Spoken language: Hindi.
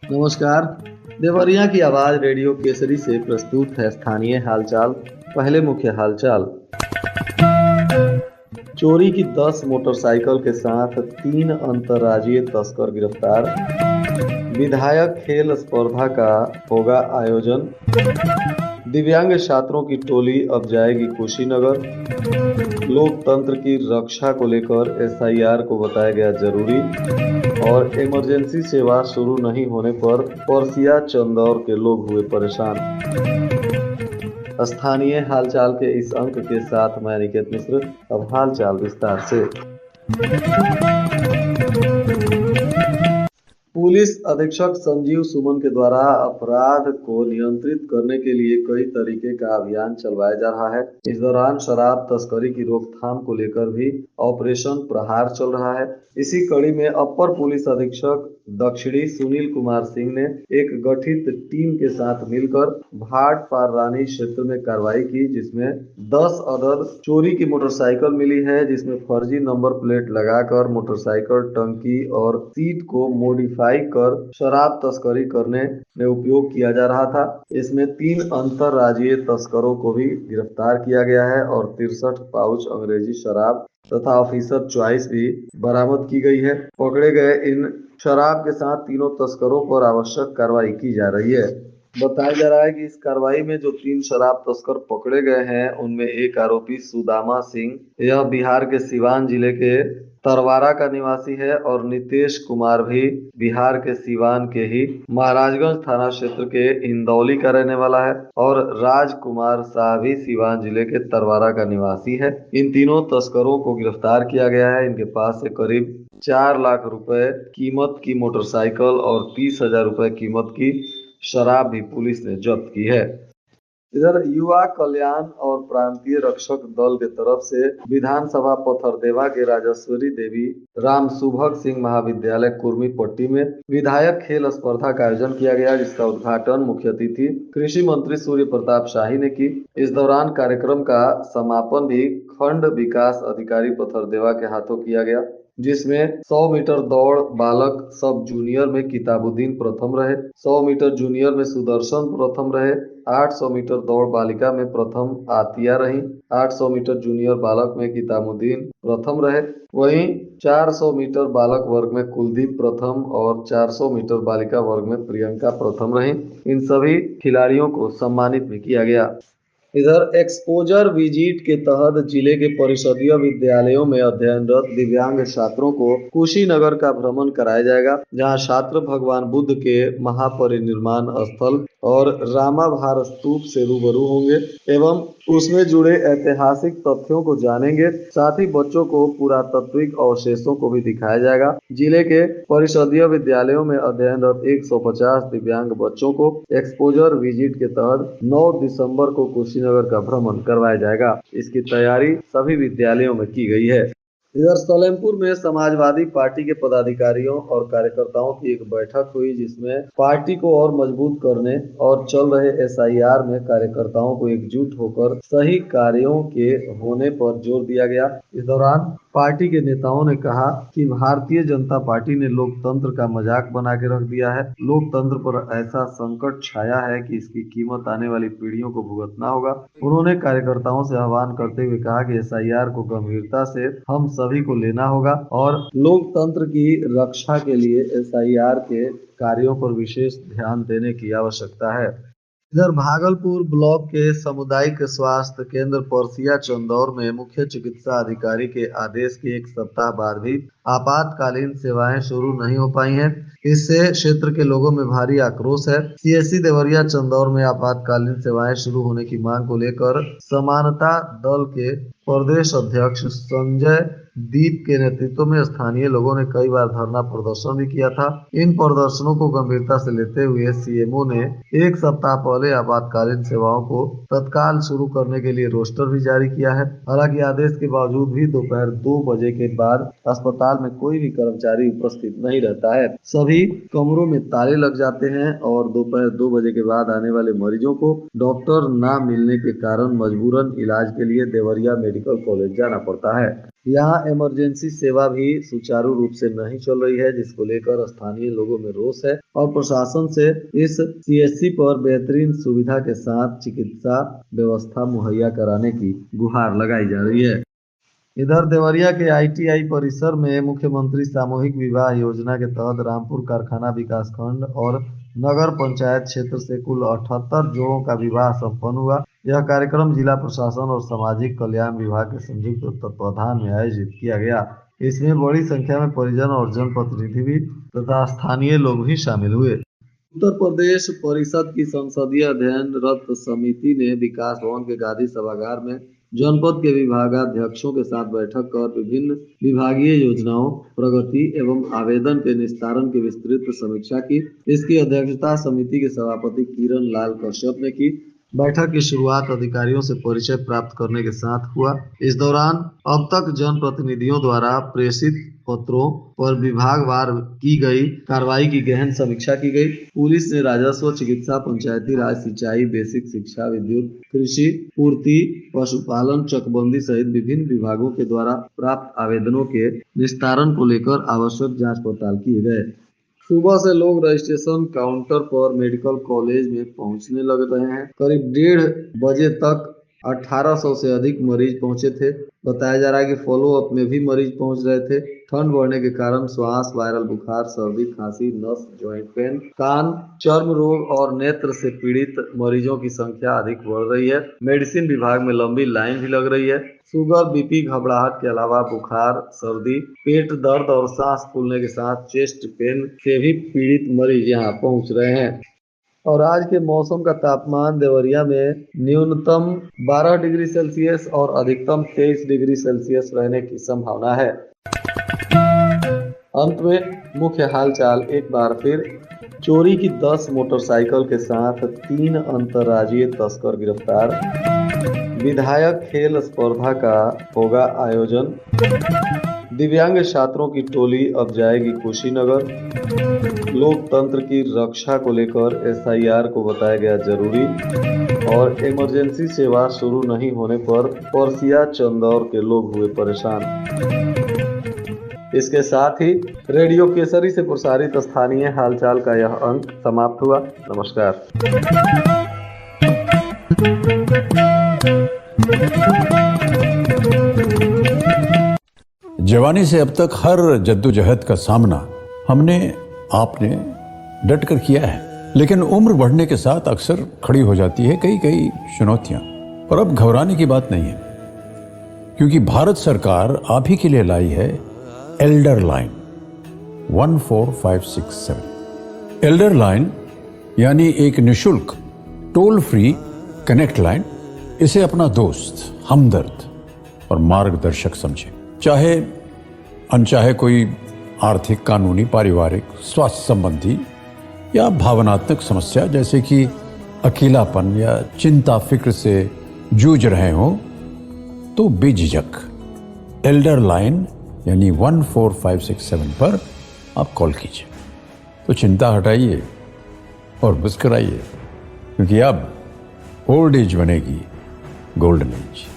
नमस्कार। देवरिया की आवाज रेडियो केसरी से प्रस्तुत है स्थानीय हालचाल। पहले मुख्य हालचाल। चोरी की 10 मोटरसाइकिल के साथ 3 अंतर्राज्यीय तस्कर गिरफ्तार। विधायक खेल स्पर्धा का होगा आयोजन। दिव्यांग छात्रों की टोली अब जाएगी कुशीनगर। लोकतंत्र की रक्षा को लेकर एसआईआर को बताया गया जरूरी। और इमरजेंसी सेवा शुरू नहीं होने पर परसिया चंदौर के लोग हुए परेशान। स्थानीय हालचाल के इस अंक के साथ मैं निकेत मिश्र। अब हालचाल विस्तार से। पुलिस अधीक्षक संजीव सुमन के द्वारा अपराध को नियंत्रित करने के लिए कई तरीके का अभियान चलवाया जा रहा है। इस दौरान शराब तस्करी की रोकथाम को लेकर भी ऑपरेशन प्रहार चल रहा है। इसी कड़ी में अपर पुलिस अधीक्षक दक्षिणी सुनील कुमार सिंह ने एक गठित टीम के साथ मिलकर भाट पाररानी क्षेत्र में कार्रवाई की, जिसमें 10 अदद चोरी की मोटरसाइकिल मिली है, जिसमें फर्जी नंबर प्लेट लगाकर मोटरसाइकिल टंकी और सीट को मॉडिफाई कर शराब तस्करी करने में उपयोग किया जा रहा था। इसमें 3 अंतर्राज्यीय तस्करों को भी गिरफ्तार किया गया है और 63 पाउच अंग्रेजी शराब तथा ऑफिसर चॉइस भी बरामद की गई है। पकड़े गए इन शराब के साथ तीनों तस्करों पर आवश्यक कार्रवाई की जा रही है। बताया जा रहा है कि इस कार्रवाई में जो 3 शराब तस्कर पकड़े गए हैं, उनमें एक आरोपी सुदामा सिंह, यह बिहार के सिवान जिले के तरवारा का निवासी है, और नितेश कुमार भी बिहार के सिवान के ही महाराजगंज थाना क्षेत्र के इंदौली का रहने वाला है, और राजकुमार शाह भी सिवान जिले के तरवारा का निवासी है। इन तीनों तस्करों को गिरफ्तार किया गया है। इनके पास से करीब 4 लाख रुपए कीमत की मोटरसाइकिल और 30,000 रुपए कीमत की शराब भी पुलिस ने जब्त की है। इधर युवा कल्याण और प्रांतीय रक्षक दल के तरफ से विधानसभा पथरदेवा के राजेश्वरी देवी राम सुभग सिंह महाविद्यालय कुर्मी पट्टी में विधायक खेल स्पर्धा का आयोजन किया गया, जिसका उद्घाटन मुख्य अतिथि कृषि मंत्री सूर्य प्रताप शाही ने की। इस दौरान कार्यक्रम का समापन भी खंड विकास अधिकारी पथरदेवा के हाथों किया गया, जिसमें 100 मीटर दौड़ बालक सब जूनियर में किताबुद्दीन प्रथम रहे, 100 मीटर जूनियर में सुदर्शन प्रथम रहे, 800 मीटर दौड़ बालिका में प्रथम आतिया रही, 800 मीटर जूनियर बालक में किताबुद्दीन प्रथम रहे। वहीं 400 मीटर बालक वर्ग में कुलदीप प्रथम और 400 मीटर बालिका वर्ग में प्रियंका प्रथम रही। इन सभी खिलाड़ियों को सम्मानित भी किया गया। इधर एक्सपोजर विजिट के तहत जिले के परिषदीय विद्यालयों में अध्ययनरत दिव्यांग छात्रों को कुशीनगर का भ्रमण कराया जाएगा, जहां छात्र भगवान बुद्ध के महापरिनिर्वाण स्थल और रामाभार स्तूप से रूबरू होंगे एवं उसमें जुड़े ऐतिहासिक तथ्यों को जानेंगे। साथ ही बच्चों को पुरातात्विक अवशेषों को भी दिखाया जाएगा। जिले के परिषदीय विद्यालयों में अध्ययनरत 150 दिव्यांग बच्चों को एक्सपोजर विजिट के तहत 9 दिसंबर को कुशीनगर का भ्रमण करवाया जाएगा। इसकी तैयारी सभी विद्यालयों में की गई है। इधर सलेमपुर में समाजवादी पार्टी के पदाधिकारियों और कार्यकर्ताओं की एक बैठक हुई, जिसमें पार्टी को और मजबूत करने और चल रहे एसआईआर में कार्यकर्ताओं को एकजुट होकर सही कार्यों के होने पर जोर दिया गया। इस दौरान पार्टी के नेताओं ने कहा कि भारतीय जनता पार्टी ने लोकतंत्र का मजाक बना के रख दिया है। लोकतंत्र पर ऐसा संकट छाया है कि इसकी कीमत आने वाली पीढ़ियों को भुगतना होगा। उन्होंने कार्यकर्ताओं से आह्वान करते हुए कहा कि एसआईआर को गंभीरता से हम सभी को लेना होगा और लोकतंत्र की रक्षा के लिए एसआईआर के कार्यों पर विशेष ध्यान देने की आवश्यकता है। इधर भागलपुर ब्लॉक के सामुदायिक स्वास्थ्य केंद्र परसिया चंदौर में मुख्य चिकित्सा अधिकारी के आदेश के 1 सप्ताह बाद भी आपातकालीन सेवाएं शुरू नहीं हो पाई हैं। इससे क्षेत्र के लोगों में भारी आक्रोश है। सीएससी देवरिया चंदौर में आपातकालीन सेवाएं शुरू होने की मांग को लेकर समानता दल के प्रदेश अध्यक्ष संजय दीप के नेतृत्व में स्थानीय लोगों ने कई बार धरना प्रदर्शन भी किया था। इन प्रदर्शनों को गंभीरता से लेते हुए सीएमओ ने 1 सप्ताह पहले आपातकालीन सेवाओं को तत्काल शुरू करने के लिए रोस्टर भी जारी किया है। हालांकि आदेश के बावजूद भी दोपहर 2 बजे के बाद अस्पताल में कोई भी कर्मचारी उपस्थित नहीं रहता है। सभी कमरों में ताले लग जाते हैं और दोपहर 2 बजे के बाद आने वाले मरीजों को डॉक्टर न मिलने के कारण मजबूरन इलाज के लिए देवरिया मेडिकल कॉलेज जाना पड़ता है। यहाँ इमरजेंसी सेवा भी सुचारू रूप से नहीं चल रही है, जिसको लेकर स्थानीय लोगों में रोष है और प्रशासन से इस सीएचसी पर बेहतरीन सुविधा के साथ चिकित्सा व्यवस्था मुहैया कराने की गुहार लगाई जा रही है। इधर देवरिया के आईटीआई परिसर में मुख्यमंत्री सामूहिक विवाह योजना के तहत रामपुर कारखाना विकासखंड और नगर पंचायत क्षेत्र से कुल 78 जोड़ों का विवाह संपन्न हुआ। यह कार्यक्रम जिला प्रशासन और सामाजिक कल्याण विभाग के संयुक्त तत्वाधान में आयोजित किया गया। इसमें बड़ी संख्या में परिजन और जनप्रतिनिधि भी तथा स्थानीय लोग भी शामिल हुए। उत्तर प्रदेश परिषद की संसदीय अध्ययनरत समिति ने विकास भवन के गांधी सभागार में जनपद के विभागाध्यक्षों के साथ बैठक कर विभिन्न विभागीय योजनाओं, प्रगति एवं आवेदन के निस्तारण की विस्तृत समीक्षा की। इसकी अध्यक्षता समिति के सभापति किरण लाल कश्यप ने की। बैठक की शुरुआत अधिकारियों से परिचय प्राप्त करने के साथ हुआ। इस दौरान अब तक जनप्रतिनिधियों द्वारा प्रेषित पत्रों पर विभागवार की गई कार्रवाई की गहन समीक्षा की गई। पुलिस ने राजस्व, चिकित्सा, पंचायती राज, सिंचाई, बेसिक शिक्षा, विद्युत, कृषि, पूर्ति, पशुपालन, चकबंदी सहित विभिन्न विभागों के द्वारा प्राप्त आवेदनों के निस्तारण को लेकर आवश्यक जांच पड़ताल किए गए। सुबह से लोग रजिस्ट्रेशन काउंटर पर मेडिकल कॉलेज में पहुंचने लग रहे हैं। करीब 1:30 बजे तक 1800 से अधिक मरीज पहुंचे थे। बताया जा रहा है कि फॉलो अप में भी मरीज पहुंच रहे थे। ठंड बढ़ने के कारण श्वास, वायरल बुखार, सर्दी, खांसी, नस, जॉइंट पेन, कान, चर्म रोग और नेत्र से पीड़ित मरीजों की संख्या अधिक बढ़ रही है। मेडिसिन विभाग में लंबी लाइन भी लग रही है। शुगर, बीपी, घबराहट के अलावा बुखार, सर्दी, पेट दर्द और सांस फूलने के साथ चेस्ट पेन से भी पीड़ित मरीज यहाँ पहुँच रहे हैं। और आज के मौसम का तापमान देवरिया में न्यूनतम 12 डिग्री सेल्सियस और अधिकतम 23 डिग्री सेल्सियस रहने की संभावना है। अंत में मुख्य हालचाल एक बार फिर। चोरी की 10 मोटरसाइकिल के साथ 3 अंतर्राज्यीय तस्कर गिरफ्तार। विधायक खेल स्पर्धा का होगा आयोजन। दिव्यांग छात्रों की टोली अब जाएगी कुशीनगर। लोकतंत्र की रक्षा को लेकर एसआईआर को बताया गया जरूरी। और इमरजेंसी सेवा शुरू नहीं होने पर परसिया चंदौर के लोग हुए परेशान। इसके साथ ही रेडियो केसरी से प्रसारित स्थानीय हालचाल का यह अंक समाप्त हुआ। नमस्कार। जवानी से अब तक हर जद्दोजहद का सामना हमने आपने डट कर किया है, लेकिन उम्र बढ़ने के साथ अक्सर खड़ी हो जाती है कई चुनौतियां। और अब घबराने की बात नहीं है, क्योंकि भारत सरकार आप ही के लिए लाई है एल्डर लाइन 14567। एल्डर लाइन यानी एक निशुल्क टोल फ्री कनेक्ट लाइन। इसे अपना दोस्त, हमदर्द और मार्गदर्शक समझे। चाहे अनचाहे कोई आर्थिक, कानूनी, पारिवारिक, स्वास्थ्य संबंधी या भावनात्मक समस्या जैसे कि अकेलापन या चिंता फिक्र से जूझ रहे हो, तो बेझिझक एल्डर लाइन यानी 14567 पर आप कॉल कीजिए। तो चिंता हटाइए और मुस्कुराइए, क्योंकि अब ओल्ड एज बनेगी गोल्डन एज।